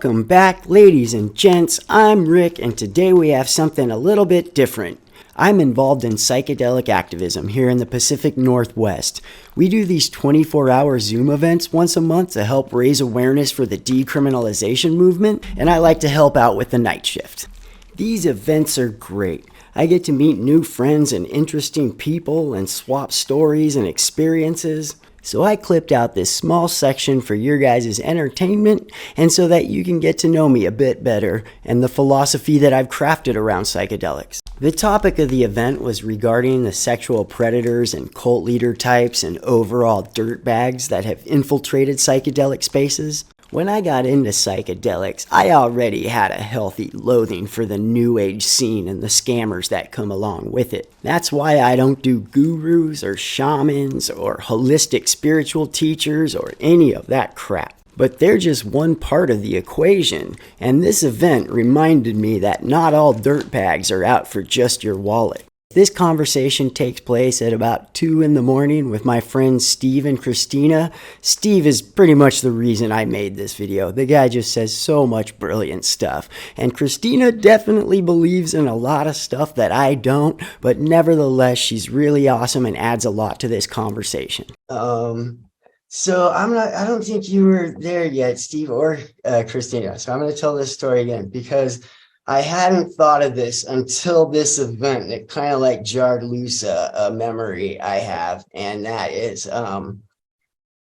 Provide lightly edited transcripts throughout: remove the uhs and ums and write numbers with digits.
Welcome back, ladies and gents. I'm Rick, and today we have something a little bit different. I'm involved in psychedelic activism here in the Pacific Northwest. We do these 24-hour Zoom events once a month to help raise awareness for the decriminalization movement, and I like to help out with the night shift. These events are great. I get to meet new friends and interesting people and swap stories and experiences. So I clipped out this small section for your guys' entertainment and so that you can get to know me a bit better and the philosophy that I've crafted around psychedelics. The topic of the event was regarding the sexual predators and cult leader types and overall dirtbags that have infiltrated psychedelic spaces. When I got into psychedelics, I already had a healthy loathing for the new age scene and the scammers that come along with it. That's why I don't do gurus or shamans or holistic spiritual teachers or any of that crap. But they're just one part of the equation, and this event reminded me that not all dirtbags are out for just your wallet. This conversation takes place at about 2 in the morning with my friends Steve and Christina. Steve is pretty much the reason I made this video. The guy just says so much brilliant stuff. And Christina definitely believes in a lot of stuff that I don't, but nevertheless, she's really awesome and adds a lot to this conversation. So I don't think you were there yet, Steve or Christina. So I'm going to tell this story again because I hadn't thought of this until this event. It kind of like jarred loose a memory I have. And that is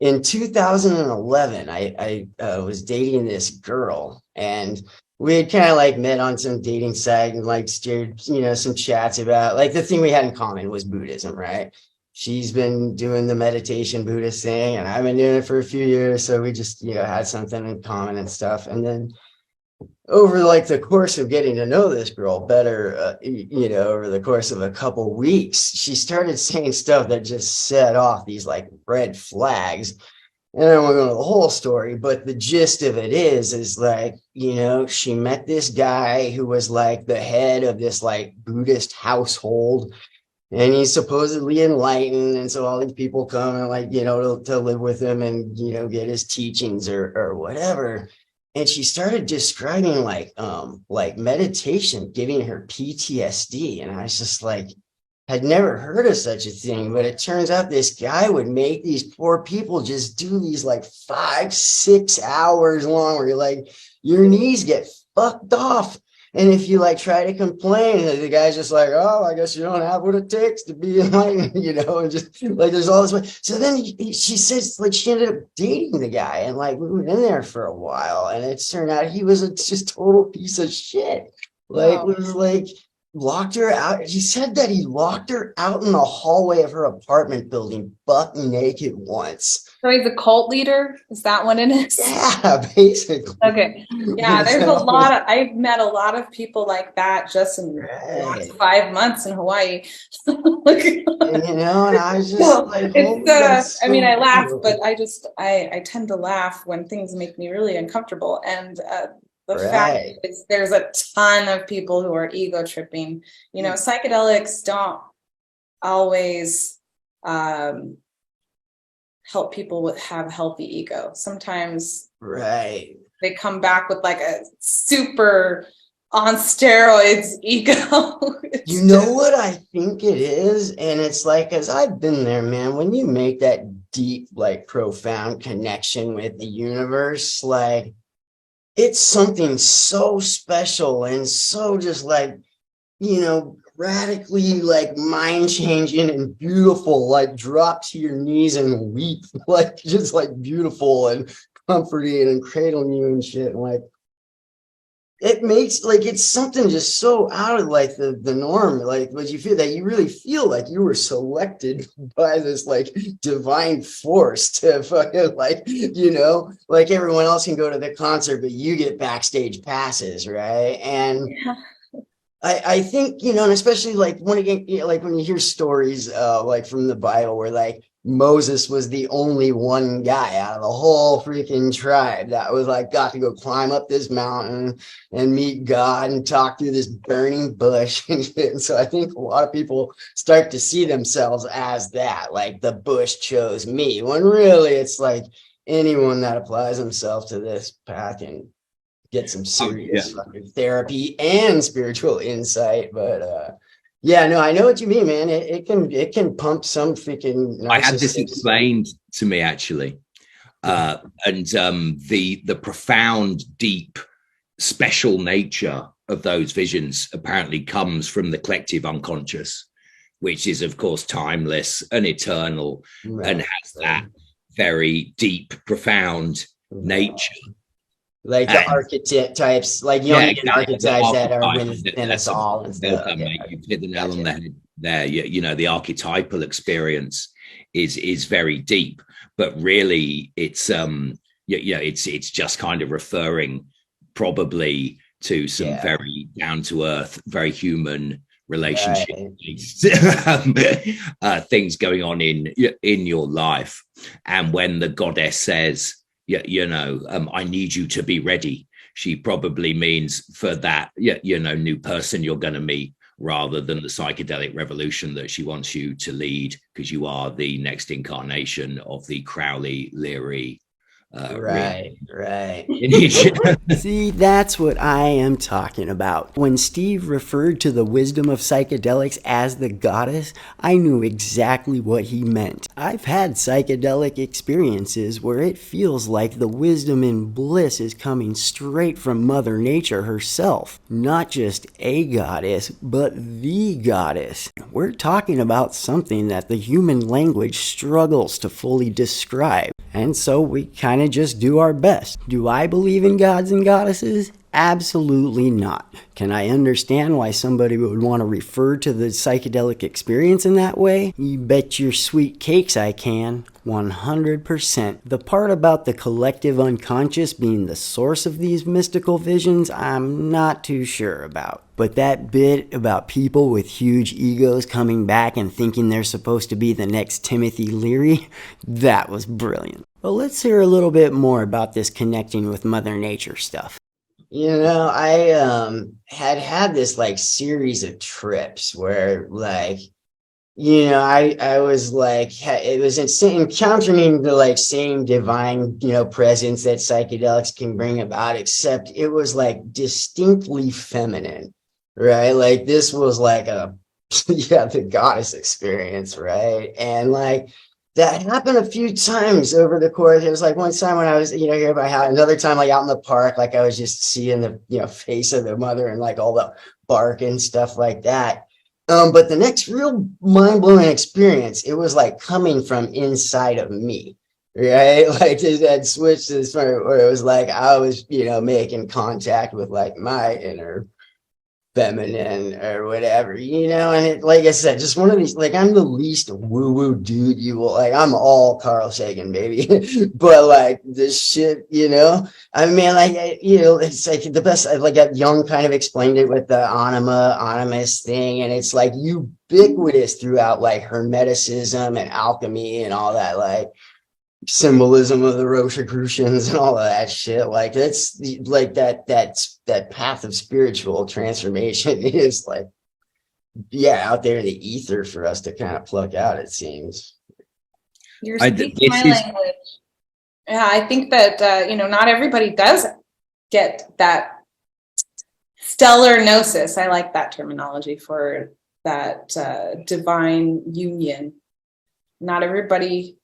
in 2011, I was dating this girl, and we had kind of like met on some dating site and like steered, some chats about like the thing we had in common was Buddhism, right? She's been doing the meditation Buddhist thing, and I've been doing it for a few years. So we just, had something in common and stuff. And then over like the course of getting to know this girl better, over the course of a couple weeks, she started saying stuff that just set off these like red flags. And I won't go into the whole story, but the gist of it is like, she met this guy who was like the head of this like Buddhist household. And he's supposedly enlightened. And so all these people come and like, to live with him and, get his teachings or whatever. And she started describing like meditation, giving her PTSD. And I was just like, had never heard of such a thing. But it turns out this guy would make these poor people just do these like 5-6 hours long where you're like, your knees get fucked off. And if you like try to complain, the guy's just like, oh, I guess you don't have what it takes to be enlightened, and just like there's all this way. So then she says like she ended up dating the guy, and like we were in there for a while, and it turned out he was a just total piece of shit. Like was like locked her out. He said that he locked her out in the hallway of her apartment building, buck naked once. So he's a cult leader? Is that what it is? Yeah, basically. Okay. Yeah, there's I've met a lot of people like that just in the last 5 months in Hawaii. And I was just like, I laugh, but I tend to laugh when things make me really uncomfortable. And the fact is there's a ton of people who are ego tripping. Psychedelics don't always help people have a healthy ego. Sometimes they come back with like a super on steroids ego. You know what I think it is? And it's like, as I've been there, man, when you make that deep, like profound connection with the universe, like it's something so special and so just like, radically like mind changing and beautiful, like drop to your knees and weep, like just like beautiful and comforting and cradling you and shit. And like it makes like it's something just so out of like the norm, like what you feel that you really feel like you were selected by this like divine force to fucking like, like everyone else can go to the concert, but you get backstage passes, right? And I think, and especially like when you hear stories like from the Bible where like Moses was the only one guy out of the whole freaking tribe that was like got to go climb up this mountain and meet God and talk through this burning bush and shit. And so I think a lot of people start to see themselves as that, like the bush chose me, when really it's like anyone that applies himself to this path can get some serious fucking therapy and spiritual insight. But yeah, no, I know what you mean, man. It can pump some freaking narcissist. I had this explained to me actually. And the profound, deep, special nature of those visions apparently comes from the collective unconscious, which is, of course, timeless and eternal, and has that very deep, profound nature. Like the archetypes, like Jungian archetypes that are within us all. And stuff. You've hit the nail on the head there. You know, the archetypal experience is very deep, but really it's it's just kind of referring probably to some very down to earth, very human relationship things going on in your life. And when the goddess says, I need you to be ready, she probably means for that new person you're going to meet, rather than the psychedelic revolution that she wants you to lead, because you are the next incarnation of the Crowley Leary. Right. See, that's what I am talking about. When Steve referred to the wisdom of psychedelics as the goddess, I knew exactly what he meant. I've had psychedelic experiences where it feels like the wisdom and bliss is coming straight from Mother Nature herself. Not just a goddess, but the goddess. We're talking about something that the human language struggles to fully describe. And so we kind of just do our best. Do I believe in gods and goddesses? Absolutely not. Can I understand why somebody would want to refer to the psychedelic experience in that way? You bet your sweet cakes I can. 100%. The part about the collective unconscious being the source of these mystical visions, I'm not too sure about. But that bit about people with huge egos coming back and thinking they're supposed to be the next Timothy Leary, that was brilliant. Well, let's hear a little bit more about this connecting with Mother Nature stuff. I had this like series of trips where I was like, it was encountering the like same divine, presence that psychedelics can bring about, except it was like distinctly feminine, right? Like this was like the goddess experience, right? And like, that happened a few times over the course. It was like one time when I was, here by how, another time like out in the park, like I was just seeing the, face of the mother and like all the bark and stuff like that. But the next real mind-blowing experience, it was like coming from inside of me, right? Like it had switched to this point where it was like I was, making contact with like my inner feminine or whatever, and it, like I said, just one of these, like I'm the least woo-woo dude I'm all Carl Sagan, baby. But like this shit, I mean, like, it's like the best, like Jung kind of explained it with the animus thing, and it's like ubiquitous throughout like Hermeticism and alchemy and all that, like symbolism of the Rosicrucians and all of that shit. Like that's like that path of spiritual transformation is like out there in the ether for us to kind of pluck out, it seems. You're speaking my language. Yeah, I think that not everybody does get that stellar gnosis. I like that terminology for that divine union. Not everybody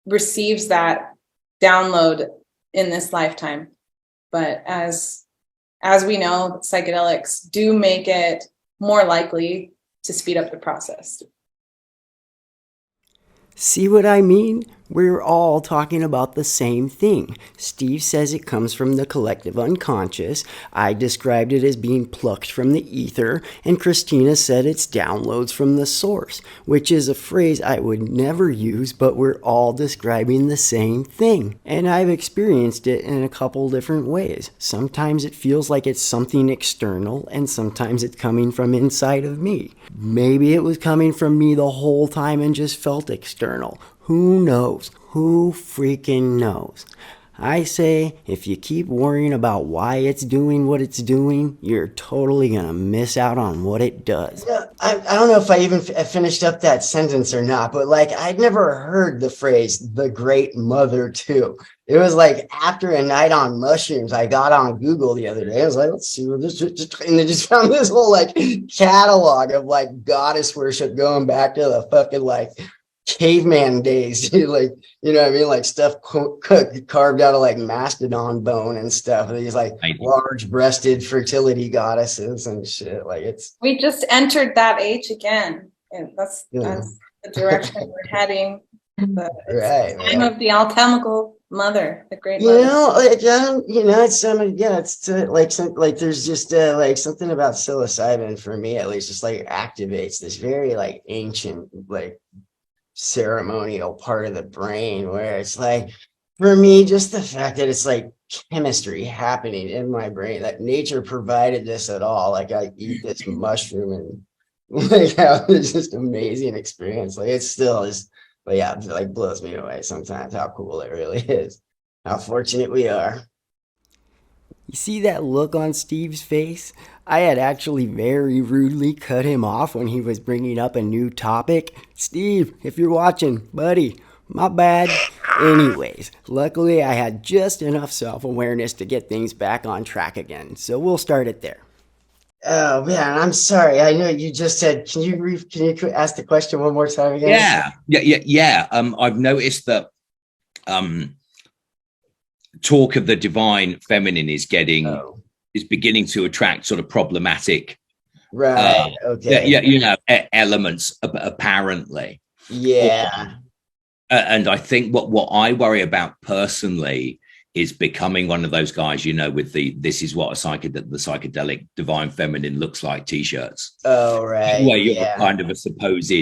receives that download in this lifetime, but as we know, psychedelics do make it more likely to speed up the process. See what I mean? We're all talking about the same thing. Steve says it comes from the collective unconscious. I described it as being plucked from the ether, and Christina said it's downloads from the source, which is a phrase I would never use, but we're all describing the same thing. And I've experienced it in a couple different ways. Sometimes it feels like it's something external, and sometimes it's coming from inside of me. Maybe it was coming from me the whole time and just felt external. Who knows? Who freaking knows? I say, if you keep worrying about why it's doing what it's doing, you're totally gonna miss out on what it does. Yeah, I don't know if I even finished up that sentence or not, but like I'd never heard the phrase "the Great Mother" too. It was like after a night on mushrooms, I got on Google the other day. I was like, let's see what this and I just found this whole like catalog of like goddess worship going back to the fucking like caveman days. Like, you know what I mean? Like stuff carved out of like mastodon bone and stuff. These like large breasted fertility goddesses and shit. Like we just entered that age again. And that's the direction we're heading. But it's the time of the alchemical mother, the great mother. It's like there's just like something about psilocybin for me at least, just like activates this very like ancient like ceremonial part of the brain where it's like, for me, just the fact that it's like chemistry happening in my brain, that nature provided this at all. Like I eat this mushroom and like have this just amazing experience. Like it still is, but yeah, it like blows me away sometimes how cool it really is, how fortunate we are. You see that look on Steve's face? I had actually very rudely cut him off when he was bringing up a new topic. Steve, if you're watching, buddy, my bad. Anyways, luckily I had just enough self-awareness to get things back on track again, so we'll start it there. Oh man, I'm sorry. I know you just said, can you ask the question one more time again? Yeah. I've noticed that talk of the divine feminine is beginning to attract sort of problematic elements apparently. And I think what I worry about personally is becoming one of those guys, with this is what the psychedelic divine feminine looks like t-shirts. Oh, right. Where you're kind of a supposed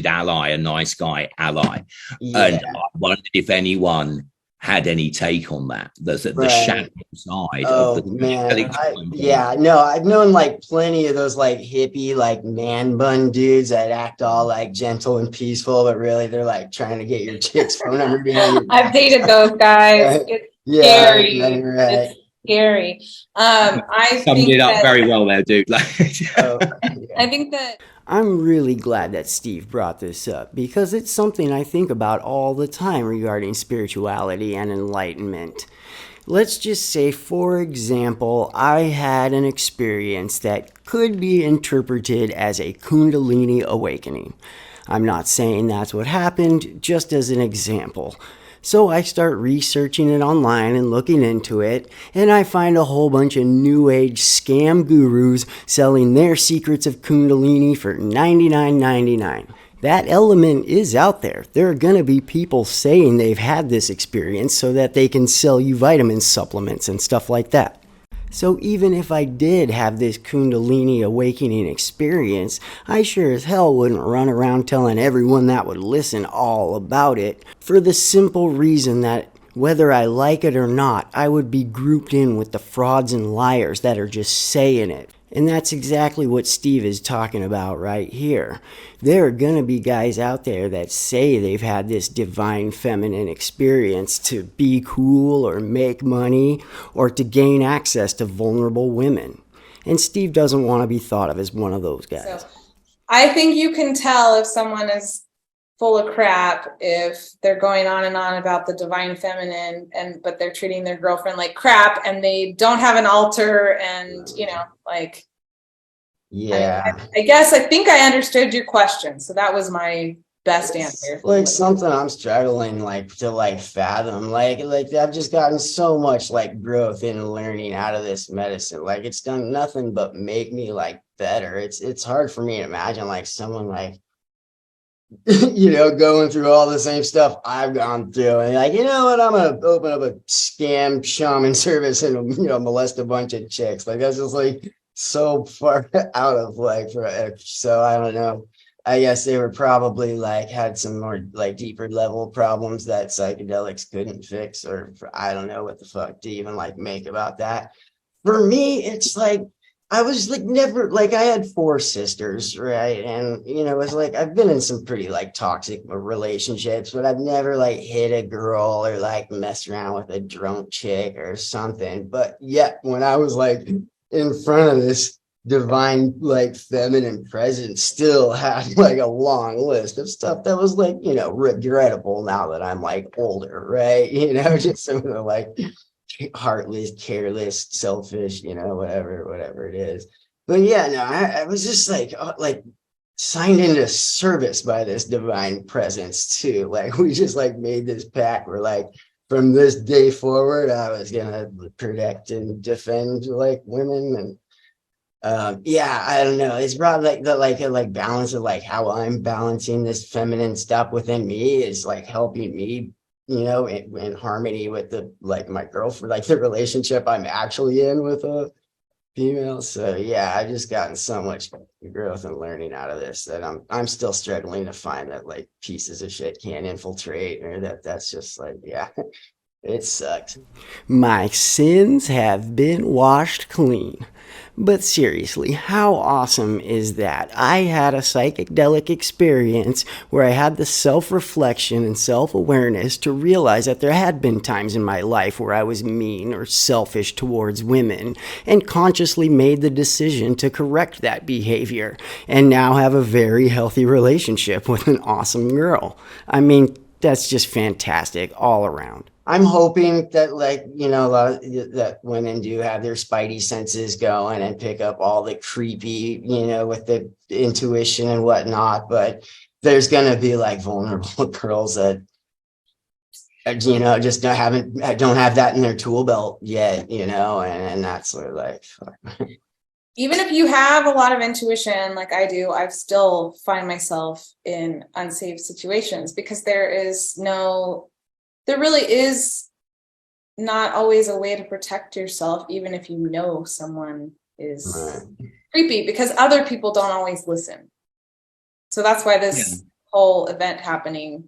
ally, a nice guy ally. Yeah. And I wondered if anyone had any take on that. The shadow side of the man. I've known like plenty of those like hippie like man bun dudes that act all like gentle and peaceful, but really they're like trying to get your chick's phone number behind your I've dated those guys. It's scary. Right. It's scary. I summed it up very well there, dude. I think that I'm really glad that Steve brought this up because it's something I think about all the time regarding spirituality and enlightenment. Let's just say, for example, I had an experience that could be interpreted as a Kundalini awakening. I'm not saying that's what happened, just as an example. So I start researching it online and looking into it, and I find a whole bunch of new age scam gurus selling their secrets of Kundalini for $99.99. That element is out there. There are going to be people saying they've had this experience so that they can sell you vitamin supplements and stuff like that. So even if I did have this Kundalini awakening experience, I sure as hell wouldn't run around telling everyone that would listen all about it, for the simple reason that whether I like it or not, I would be grouped in with the frauds and liars that are just saying it. And that's exactly what Steve is talking about right here. There are going to be guys out there that say they've had this divine feminine experience to be cool or make money or to gain access to vulnerable women. And Steve doesn't want to be thought of as one of those guys. So, I think you can tell if someone is full of crap if they're going on and on about the divine feminine but they're treating their girlfriend like crap and they don't have an altar and I guess I think I understood your question, so that was my best answer. Like something I'm struggling to fathom. Like I've just gotten so much growth in learning out of this medicine. Like it's done nothing but make me better. It's hard for me to imagine someone going through all the same stuff I've gone through and I'm gonna open up a scam shaman service and molest a bunch of chicks. That's just so far out of so I don't know. I guess they were probably had some more deeper level problems that psychedelics couldn't fix, or I don't know what the fuck to even make about that. For me, it's I was like never like I had four sisters, right? And it was like I've been in some pretty like toxic relationships, but I've never like hit a girl or like messed around with a drunk chick or something. But yet when I was like in front of this divine like feminine presence, still had like a long list of stuff that was like, regrettable now that I'm like older, right? Just some of the like heartless, careless, selfish, whatever it is. But yeah, no, I was just like signed into service by this divine presence too. Like we just like made this pact. We're like, from this day forward, I was gonna protect and defend like women. And yeah, I don't know. It's brought like the like balance of like how I'm balancing this feminine stuff within me is like helping me, in harmony with the like my girlfriend, like the relationship I'm actually in with a female. So yeah, I've just gotten so much growth and learning out of this that I'm still struggling to find that like pieces of shit can't infiltrate, or that's just like, yeah, it sucks. My sins have been washed clean. But seriously, how awesome is that? I had a psychedelic experience where I had the self-reflection and self-awareness to realize that there had been times in my life where I was mean or selfish towards women, and consciously made the decision to correct that behavior, and now have a very healthy relationship with an awesome girl. I mean, that's just fantastic all around. I'm hoping that a lot of that women do have their spidey senses going and pick up all the creepy, with the intuition and whatnot. But there's gonna be like vulnerable girls that, just don't have that in their tool belt yet, and that's sort of like, fuck. Even if you have a lot of intuition like I do, I still find myself in unsafe situations because there really is not always a way to protect yourself, even if you know someone is creepy, because other people don't always listen. So that's why this whole event happening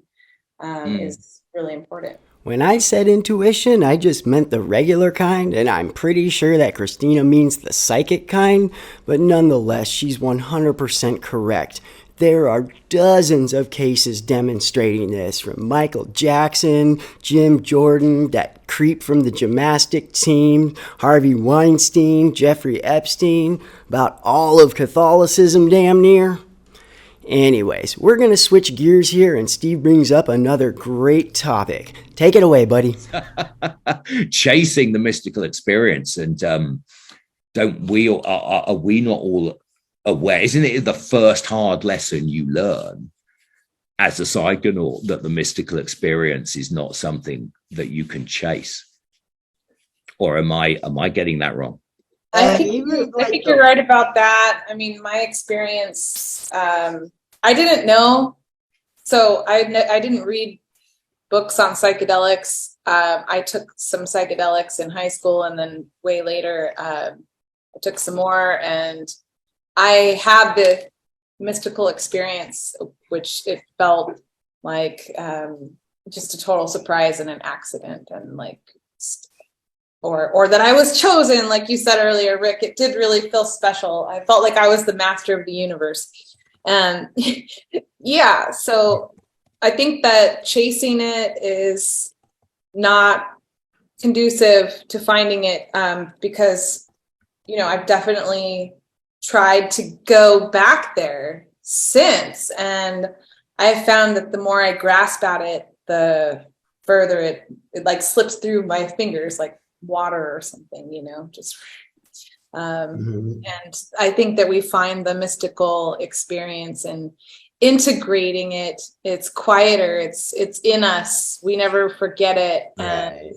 is really important. When I said intuition, I just meant the regular kind, and I'm pretty sure that Christina means the psychic kind, but nonetheless, she's 100% correct. There are dozens of cases demonstrating this, from Michael Jackson, Jim Jordan, that creep from the gymnastic team, Harvey Weinstein, Jeffrey Epstein, about all of Catholicism damn near. Anyways, we're going to switch gears here, and Steve brings up another great topic. Take it away, buddy. Chasing the mystical experience. And are we not all aware? Isn't it the first hard lesson you learn as a psychonaut, that the mystical experience is not something that you can chase? Or am I getting that wrong? I think you're right about that. I mean, my experience, I didn't know. So I didn't read books on psychedelics. I took some psychedelics in high school, and then way later, I took some more, and I had the mystical experience, which it felt like just a total surprise and an accident, and like, or that I was chosen, like you said earlier, Rick. It did really feel special. I felt like I was the master of the universe. And yeah, so I think that chasing it is not conducive to finding it, because, I've definitely tried to go back there since. And I found that the more I grasp at it, the further it like slips through my fingers like water or something, just and I think that we find the mystical experience and integrating it. It's quieter, it's in us, we never forget it. And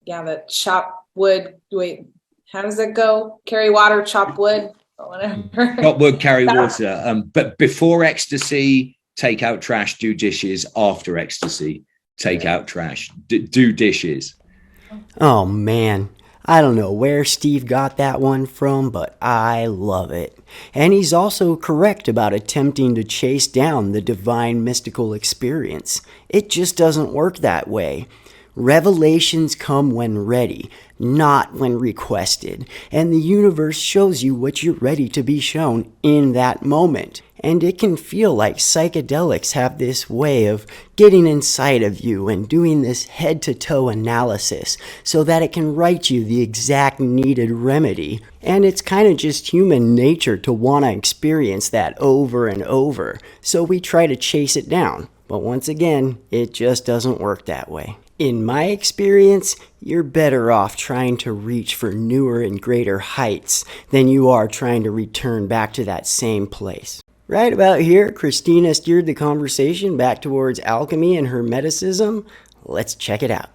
the chop wood, wait, how does it go? Carry water, chop wood, whatever. Chop wood, carry water. But before ecstasy, take out trash, do dishes. After ecstasy, take out trash, do dishes. Oh man, I don't know where Steve got that one from, but I love it. And he's also correct about attempting to chase down the divine mystical experience. It just doesn't work that way. Revelations come when ready, not when requested, and the universe shows you what you're ready to be shown in that moment. And it can feel like psychedelics have this way of getting inside of you and doing this head-to-toe analysis so that it can write you the exact needed remedy. And it's kind of just human nature to want to experience that over and over, so we try to chase it down. But once again, it just doesn't work that way. In my experience, you're better off trying to reach for newer and greater heights than you are trying to return back to that same place. Right about here, Christina steered the conversation back towards alchemy and hermeticism. Let's check it out.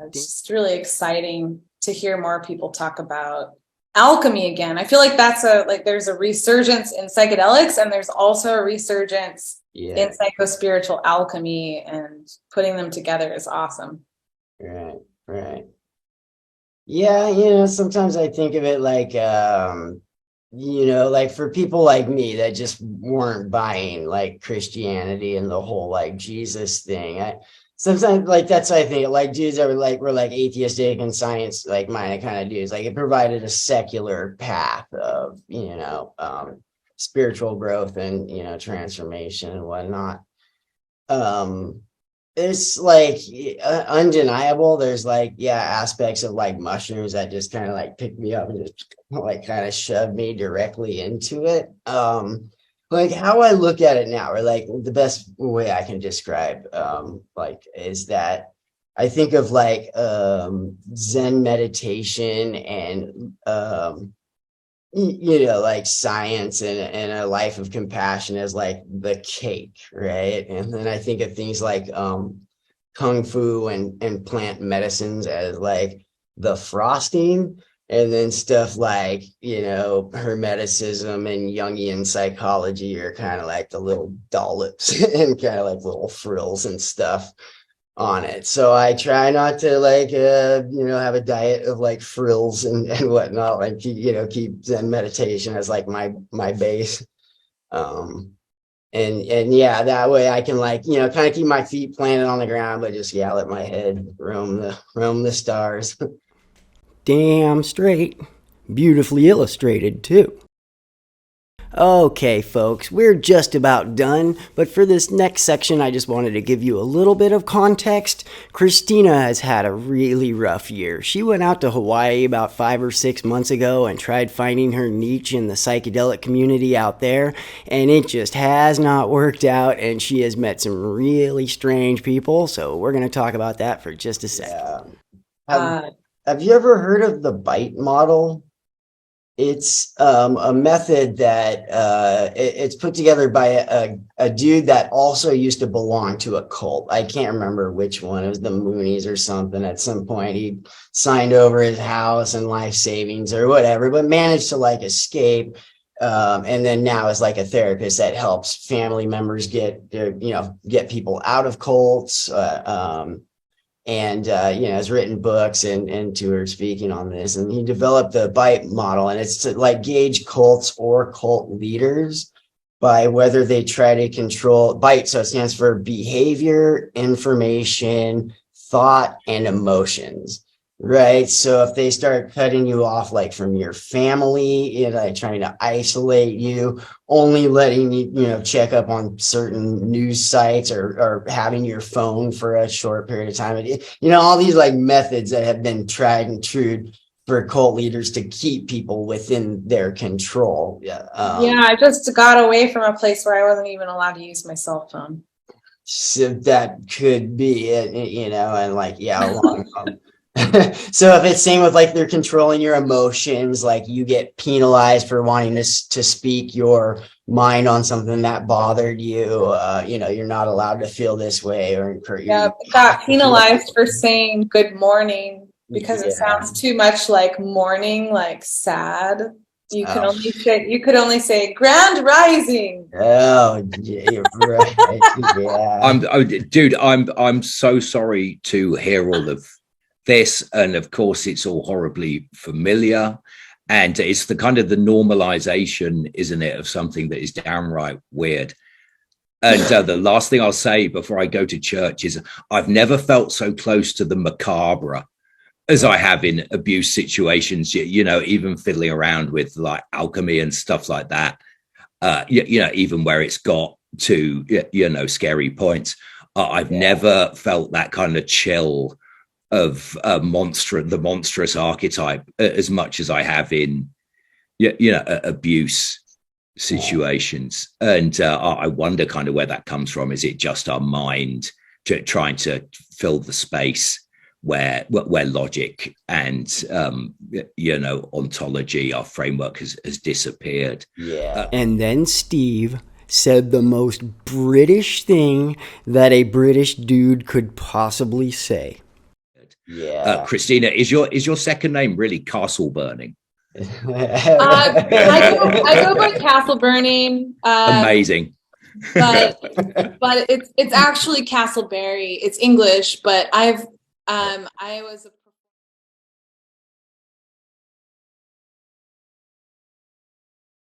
It's just really exciting to hear more people talk about alchemy again. I feel like there's a resurgence in psychedelics, and there's also a resurgence in psychospiritual alchemy, and putting them together is awesome. Right. Yeah, sometimes I think of it like, like for people like me that just weren't buying like Christianity and the whole like Jesus thing. Sometimes like that's what I think, like dudes that were like atheistic and science like minded kind of dudes. Like it provided a secular path of spiritual growth and transformation and whatnot. It's like undeniable. There's like aspects of like mushrooms that just kind of like pick me up and just like kind of shove me directly into it. Like how I look at it now, or like the best way I can describe is that I think of like Zen meditation and like science and a life of compassion as like the cake, right? And then I think of things like kung fu and plant medicines as like the frosting, and then stuff like hermeticism and Jungian psychology are kind of like the little dollops and kind of like little frills and stuff on it. So I try not to like have a diet of like frills and whatnot, like keep Zen meditation as like my base, and that way I can like kind of keep my feet planted on the ground, but just let my head roam the stars. Damn straight. Beautifully illustrated too. Okay, folks, we're just about done, but for this next section, I just wanted to give you a little bit of context. Christina has had a really rough year. She went out to Hawaii about 5 or 6 months ago and tried finding her niche in the psychedelic community out there, and it just has not worked out, and she has met some really strange people, so we're going to talk about that for just a second. Have you ever heard of the bite model? It's a method that it's put together by a dude that also used to belong to a cult. I can't remember which one. It was the Moonies or something. At some point, he signed over his house and life savings or whatever, but managed to like escape. And then now is like a therapist that helps family members get people out of cults. And has written books and toured speaking on this, and he developed the bite model, and it's to like gauge cults or cult leaders by whether they try to control bite. So it stands for behavior, information, thought, and emotions, right? So if they start cutting you off like from your family, like trying to isolate you, only letting you check up on certain news sites or having your phone for a short period of time, all these like methods that have been tried and true for cult leaders to keep people within their control. I just got away from a place where I wasn't even allowed to use my cell phone. So that could be it, and like long so if it's same with like they're controlling your emotions, like you get penalized for wanting to speak your mind on something that bothered you, you're not allowed to feel this way, or got penalized for saying good morning because it sounds too much like morning, like sad. You could only say grand rising. Oh, you're right. Yeah. I'm so sorry to hear all of this, and of course it's all horribly familiar, and it's the kind of the normalization, isn't it, of something that is downright weird. And the last thing I'll say before I go to church is I've never felt so close to the macabre as I have in abuse situations, you know, even fiddling around with like alchemy and stuff like that. You know, even where it's got to, you know, scary points. I've never felt that kind of chill of the monstrous archetype as much as I have in, you know, abuse situations. And I wonder kind of where that comes from. Is it just our mind trying to fill the space where logic and you know, ontology, our framework has disappeared? And then Steve said the most British thing that a British dude could possibly say. Christina, is your second name really Castle Burning? I go by Castle Burning. Amazing. But it's actually Castleberry. It's English, but I was